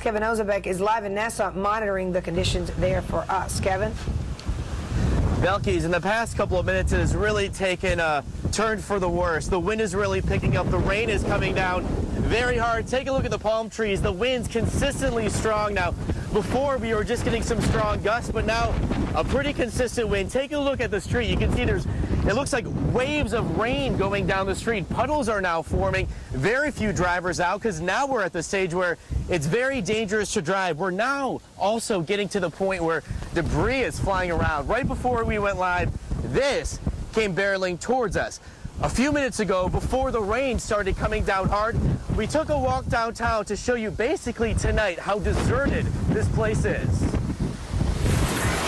Kevin Ozebek is live in Nassau monitoring the conditions there for us. Kevin? Belkis, in the past couple of minutes, it has really taken a turn for the worse. The wind is really picking up. The rain is coming down very hard. Take a look at the palm trees. The wind's consistently strong now. Before, we were just getting some strong gusts, but now a pretty consistent wind. Take a look at the street. You can see it looks like waves of rain going down the street. Puddles are now forming. Very few drivers out because now we're at the stage where it's very dangerous to drive. We're now also getting to the point where debris is flying around. Right before we went live, this came barreling towards us. A few minutes ago, before the rain started coming down hard, we took a walk downtown to show you basically tonight how deserted this place is.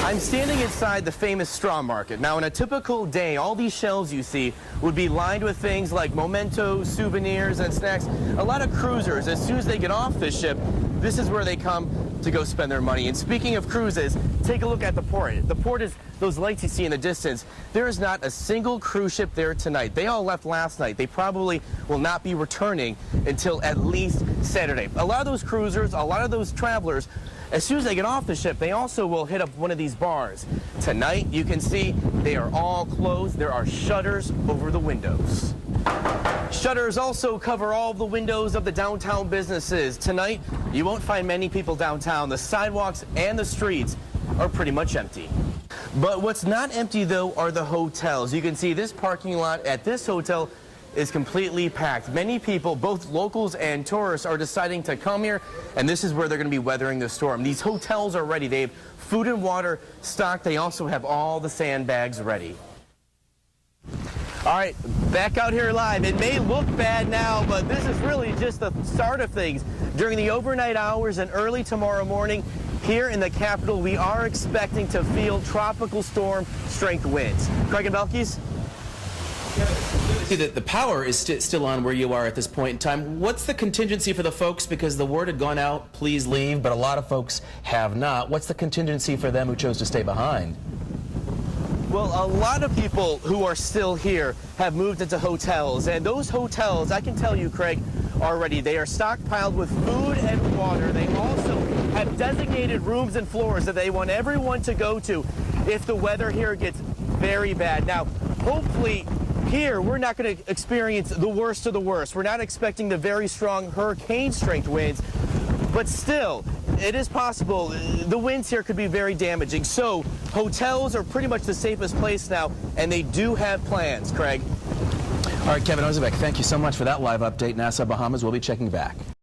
I'm standing inside the famous straw market. Now, on a typical day, all these shelves you see would be lined with things like mementos, souvenirs, and snacks. A lot of cruisers, as soon as they get off the ship, this is where they come to go spend their money. And speaking of cruises, take a look at the port. The port is those lights you see in the distance. There is not a single cruise ship there tonight. They all left last night. They probably will not be returning until at least Saturday. A lot of those cruisers, a lot of those travelers, as soon as they get off the ship, they also will hit up one of these bars. Tonight, you can see they are all closed. There are shutters over the windows. Shutters also cover all the windows of the downtown businesses. Tonight, you won't find many people downtown. The sidewalks and the streets are pretty much empty. But what's not empty, though, are the hotels. You can see this parking lot at this hotel is completely packed. Many people, both locals and tourists, are deciding to come here, and this is where they're going to be weathering the storm. These hotels are ready. They have food and water stocked. They also have all the sandbags ready. All right, back out here live. It may look bad now, but this is really just the start of things. During the overnight hours and early tomorrow morning, here in the capital, we are expecting to feel tropical storm strength winds. Craig and Belkis? See that the power is still on where you are at this point in time. What's the contingency for the folks, because the word had gone out, please leave, but a lot of folks have not. What's the contingency for them who chose to stay behind? Well, a lot of people who are still here have moved into hotels, and those hotels, I can tell you, Craig, already, they are stockpiled with food and water. They also have designated rooms and floors that they want everyone to go to if the weather here gets very bad. Now, hopefully, here, we're not going to experience the worst of the worst. We're not expecting the very strong hurricane strength winds, but still, it is possible the winds here could be very damaging. So hotels are pretty much the safest place now, and they do have plans, Craig. All right, Kevin Ozebek, thank you so much for that live update. Nassau, Bahamas, we'll be checking back.